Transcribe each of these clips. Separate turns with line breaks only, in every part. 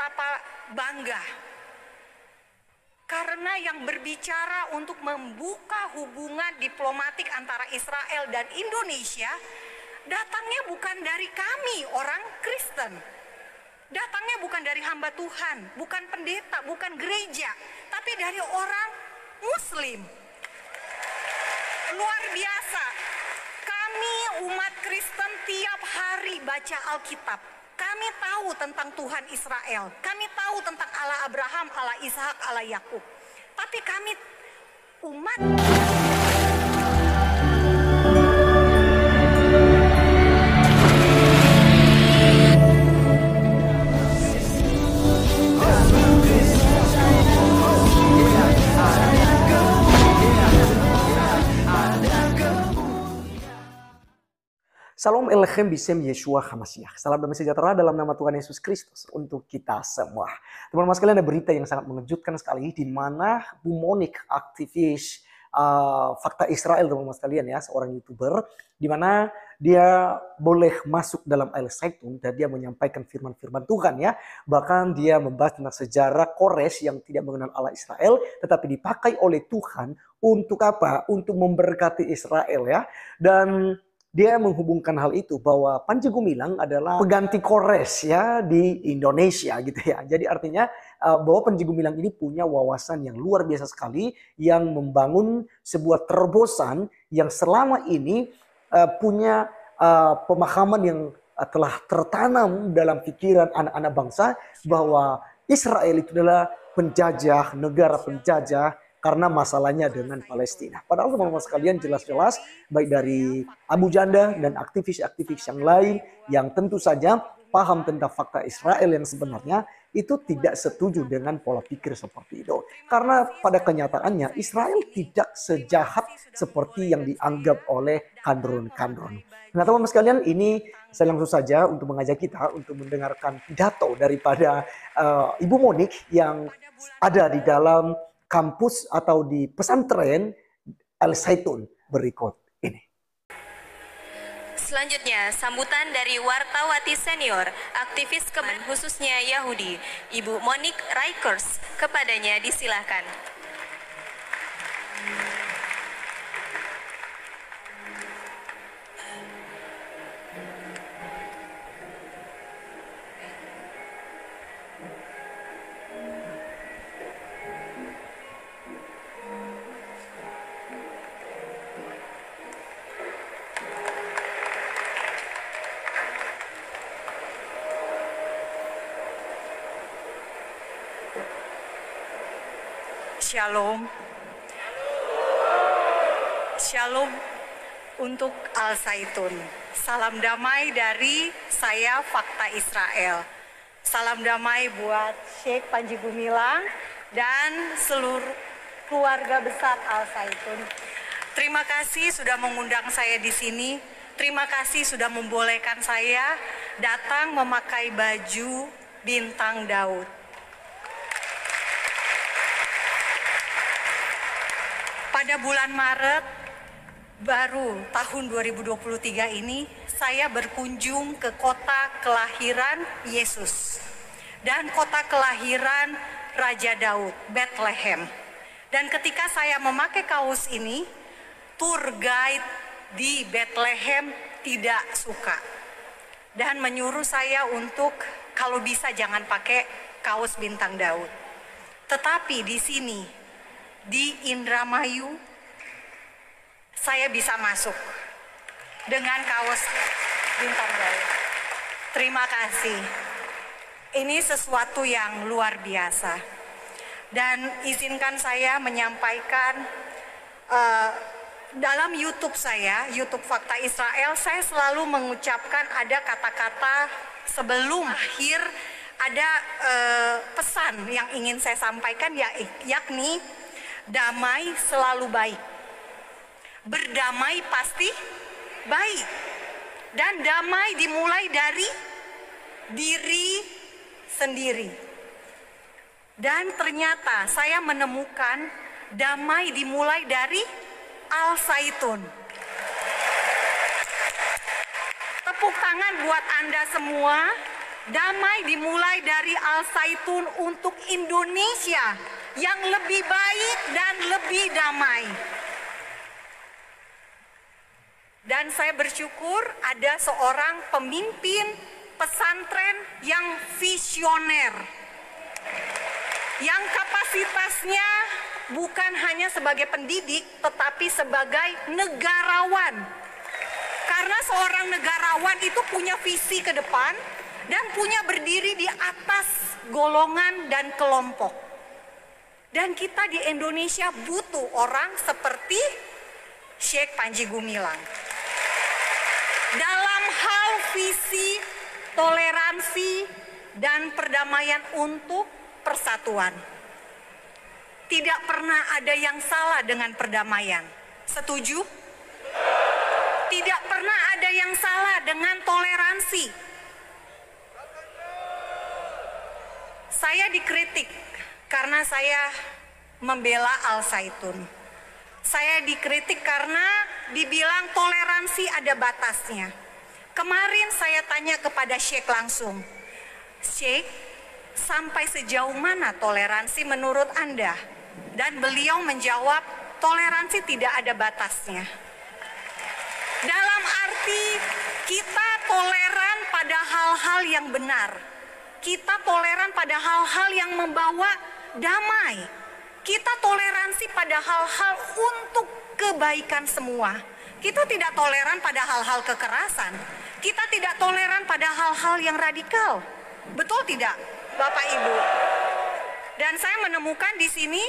betapa bangga. Karena yang berbicara untuk membuka hubungan diplomatik antara Israel dan Indonesia, datangnya bukan dari kami orang Kristen. Datangnya bukan dari hamba Tuhan, bukan pendeta, bukan gereja, tapi dari orang Muslim. Luar biasa. Kami umat Kristen tiap hari baca Alkitab. Kami tahu tentang Tuhan Israel. Kami tahu tentang Allah Abraham, Allah Ishak, Allah Yakub. Tapi kami umat
Salam Elechem Bisem Yeshua HaMashiach. Salam damai sejahtera dalam nama Tuhan Yesus Kristus untuk kita semua. Teman-teman sekalian, ada berita yang sangat mengejutkan sekali di mana Bu Monik, aktivis Fakta Israel, teman-teman sekalian ya, seorang YouTuber, di mana dia boleh masuk dalam Al Zaitun dan dia menyampaikan firman-firman Tuhan ya. Bahkan dia membahas tentang sejarah Kores yang tidak mengenal Allah Israel, tetapi dipakai oleh Tuhan untuk apa? Untuk memberkati Israel ya. Dan dia menghubungkan hal itu bahwa Panji Gumilang adalah pengganti Kores ya di Indonesia gitu ya. Jadi artinya bahwa Panji Gumilang ini punya wawasan yang luar biasa sekali yang membangun sebuah terobosan yang selama ini punya pemahaman yang telah tertanam dalam pikiran anak-anak bangsa bahwa Israel itu adalah penjajah, negara penjajah, karena masalahnya dengan Palestina. Padahal teman-teman sekalian jelas-jelas baik dari Abu Janda dan aktivis-aktivis yang lain yang tentu saja paham tentang fakta Israel yang sebenarnya itu tidak setuju dengan pola pikir seperti itu. Karena pada kenyataannya Israel tidak sejahat seperti yang dianggap oleh kandron-kandron. Nah teman-teman sekalian, ini saya langsung saja untuk mengajak kita untuk mendengarkan pidato daripada Ibu Monik yang ada di dalam kampus atau di pesantren Al Zaitun berikut ini.
Selanjutnya, sambutan dari wartawati senior, aktivis Kemen khususnya Yahudi, Ibu Monik Rikers. Kepadanya disilahkan.
Shalom. Shalom untuk Al Zaitun. Salam damai dari saya Fakta Israel. Salam damai buat Sheikh Panji Gumilang dan seluruh keluarga besar Al Zaitun. Terima kasih sudah mengundang saya di sini. Terima kasih sudah membolehkan saya datang memakai baju bintang Daud. Pada bulan Maret baru tahun 2023 ini saya berkunjung ke kota kelahiran Yesus dan kota kelahiran Raja Daud, Bethlehem. Dan ketika saya memakai kaos ini, tour guide di Bethlehem tidak suka dan menyuruh saya untuk kalau bisa jangan pakai kaos bintang Daud. Tetapi di sini di Indramayu saya bisa masuk dengan kaos bintang Daud. Terima kasih. Ini sesuatu yang luar biasa. Dan izinkan saya menyampaikan dalam YouTube saya, YouTube Fakta Israel, saya selalu mengucapkan ada kata-kata sebelum akhir, ada pesan yang ingin saya sampaikan, yakni damai selalu baik. Berdamai pasti baik. Dan damai dimulai dari diri sendiri. Dan ternyata saya menemukan damai dimulai dari Al Zaitun. Tepuk tangan buat Anda semua Damai dimulai dari Al Zaitun untuk Indonesia yang lebih baik dan lebih damai. Dan saya bersyukur ada seorang pemimpin pesantren yang visioner, yang kapasitasnya bukan hanya sebagai pendidik, tetapi sebagai negarawan. Karena seorang negarawan itu punya visi ke depan dan punya berdiri di atas golongan dan kelompok. Dan kita di Indonesia butuh orang seperti Syekh Panji Gumilang. Dalam hal visi, toleransi, dan perdamaian untuk persatuan. Tidak pernah ada yang salah dengan perdamaian. Setuju? Tidak pernah ada yang salah dengan toleransi. Saya dikritik karena saya membela Al Zaitun. Saya dikritik karena dibilang toleransi ada batasnya. Kemarin saya tanya kepada Syekh langsung, Syekh, sampai sejauh mana toleransi menurut Anda? Dan beliau menjawab, toleransi tidak ada batasnya. Dalam arti kita toleran pada hal-hal yang benar. Kita toleran pada hal-hal yang membawa damai. Kita toleransi pada hal-hal untuk kebaikan semua. Kita tidak toleran pada hal-hal kekerasan. Kita tidak toleran pada hal-hal yang radikal. Betul tidak, Bapak Ibu? Dan saya menemukan di sini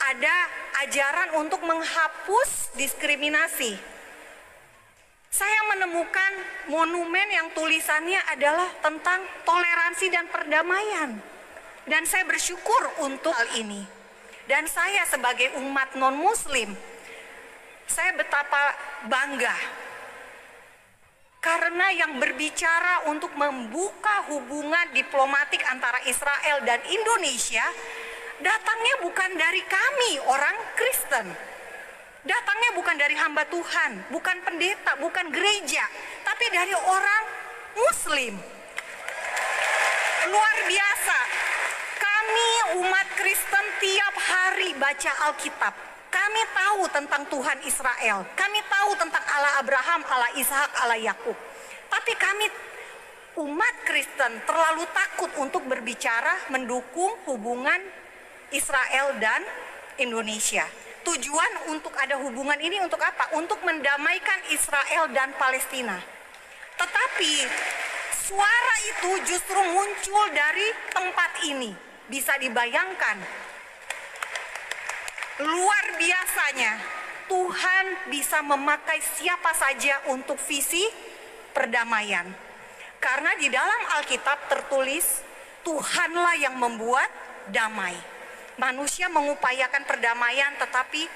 ada ajaran untuk menghapus diskriminasi. Saya menemukan monumen yang tulisannya adalah tentang toleransi dan perdamaian. Dan saya bersyukur untuk hal ini. Dan saya sebagai umat non-muslim, saya betapa bangga. Karena yang berbicara untuk membuka hubungan diplomatik antara Israel dan Indonesia, datangnya bukan dari kami orang Kristen. Datangnya bukan dari hamba Tuhan, bukan pendeta, bukan gereja, tapi dari orang Muslim. Luar biasa. Kami umat Kristen tiap hari baca Alkitab. Kami tahu tentang Tuhan Israel. Kami tahu tentang Allah Abraham, Allah Ishak, Allah Yakub. Tapi kami umat Kristen terlalu takut untuk berbicara mendukung hubungan Israel dan Indonesia. Tujuan untuk ada hubungan ini untuk apa? Untuk mendamaikan Israel dan Palestina. Tetapi suara itu justru muncul dari tempat ini. Bisa dibayangkan, luar biasanya Tuhan bisa memakai siapa saja untuk visi perdamaian. Karena di dalam Alkitab tertulis, Tuhanlah yang membuat damai. Manusia mengupayakan perdamaian, tetapi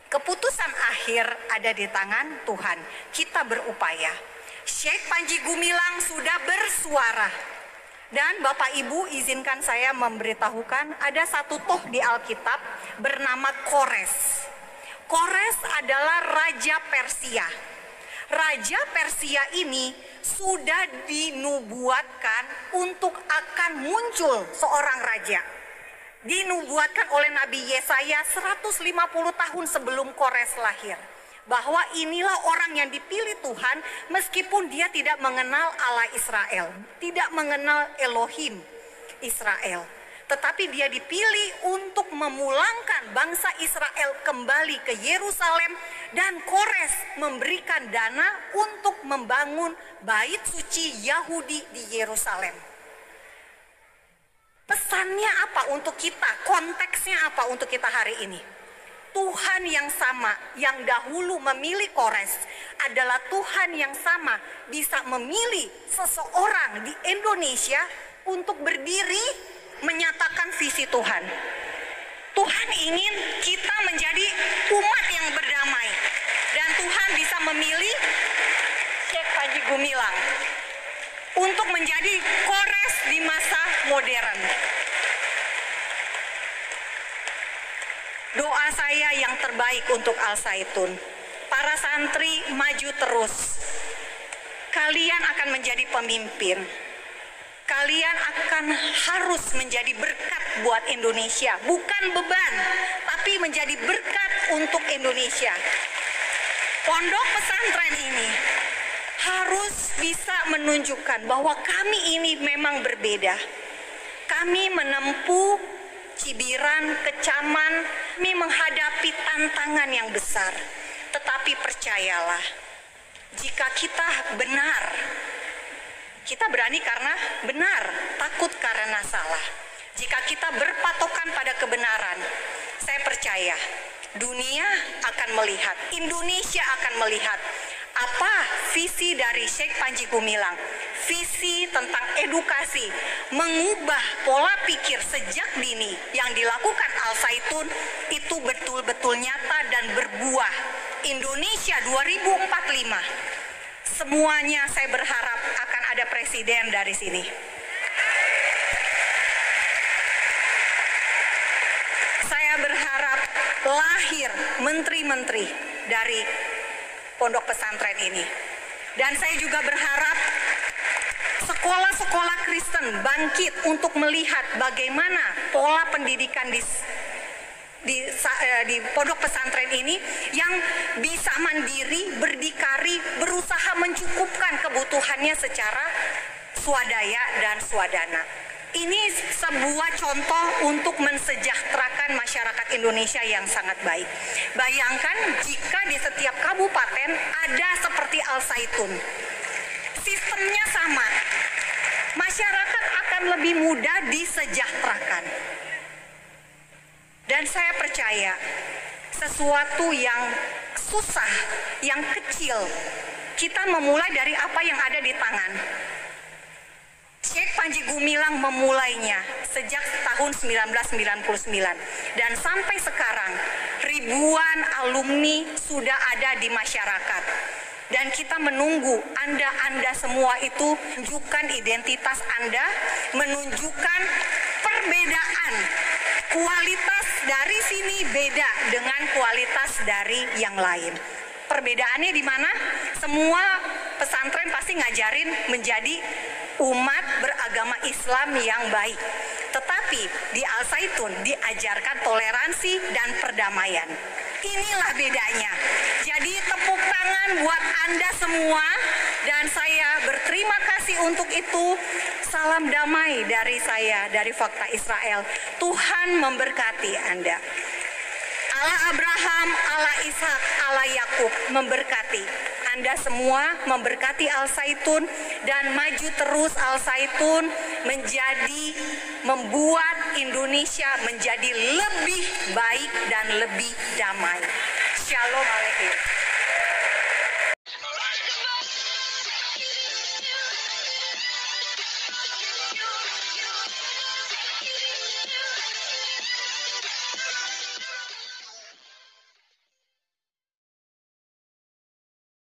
keputusan akhir ada di tangan Tuhan. Kita berupaya. Syekh Panji Gumilang sudah bersuara. Dan Bapak Ibu izinkan saya memberitahukan ada satu tokoh di Alkitab bernama Kores. Kores adalah Raja Persia. Raja Persia ini sudah dinubuatkan untuk akan muncul seorang raja. Dinubuatkan oleh Nabi Yesaya 150 tahun sebelum Kores lahir. Bahwa inilah orang yang dipilih Tuhan meskipun dia tidak mengenal Allah Israel, tidak mengenal Elohim Israel. Tetapi dia dipilih untuk memulangkan bangsa Israel kembali ke Yerusalem, dan Kores memberikan dana untuk membangun bait suci Yahudi di Yerusalem. Pesannya apa untuk kita? Konteksnya apa untuk kita hari ini? Tuhan yang sama yang dahulu memilih Kores adalah Tuhan yang sama bisa memilih seseorang di Indonesia untuk berdiri menyatakan visi Tuhan. Tuhan ingin kita menjadi umat yang berdamai, dan Tuhan bisa memilih Syekh Panji Gumilang untuk menjadi Kores di masa modern. Doa saya yang terbaik untuk Al Zaitun. Para santri maju terus. Kalian akan menjadi pemimpin. Kalian akan harus menjadi berkat buat Indonesia, bukan beban, tapi menjadi berkat untuk Indonesia. Pondok pesantren ini harus bisa menunjukkan bahwa kami ini memang berbeda. Kami menempuh cibiran, kecaman, kami menghadapi tantangan yang besar. Tetapi percayalah, jika kita benar, kita berani karena benar, takut karena salah. Jika kita berpatokan pada kebenaran, saya percaya dunia akan melihat, Indonesia akan melihat apa visi dari Syekh Panji Gumilang. Visi tentang edukasi, mengubah pola pikir sejak dini yang dilakukan Al Zaitun itu betul-betul nyata dan berbuah. Indonesia 2045, semuanya saya berharap akan ada presiden dari sini. Saya berharap lahir menteri-menteri dari pondok pesantren ini. Dan saya juga berharap sekolah-sekolah Kristen bangkit untuk melihat bagaimana pola pendidikan di pondok pesantren ini yang bisa mandiri, berdikari, berusaha mencukupkan kebutuhannya secara swadaya dan swadana. Ini sebuah contoh untuk mensejahterakan masyarakat Indonesia yang sangat baik. Bayangkan jika di setiap kabupaten ada seperti Al Zaitun. Sistemnya sama. Masyarakat akan lebih mudah disejahterakan. Dan saya percaya sesuatu yang susah, yang kecil, kita memulai dari apa yang ada di tangan. Syekh Panji Gumilang memulainya sejak tahun 1999 dan sampai sekarang ribuan alumni sudah ada di masyarakat. Dan kita menunggu Anda semua itu menunjukkan identitas Anda, menunjukkan perbedaan. Kualitas dari sini beda dengan kualitas dari yang lain. Perbedaannya di mana? Semua pesantren pasti ngajarin menjadi umat beragama Islam yang baik. Tetapi di Al Zaitun diajarkan toleransi dan perdamaian. Inilah bedanya. Jadi tepuk tangan buat Anda semua dan saya berterima kasih untuk itu. Salam damai dari saya, dari Fakta Israel. Tuhan memberkati Anda. Allah Abraham, Allah Ishak, Allah Yakub memberkati Anda semua, memberkati Al Zaitun dan maju terus Al Zaitun membuat Indonesia menjadi lebih baik dan lebih damai. Shalom Aleichem.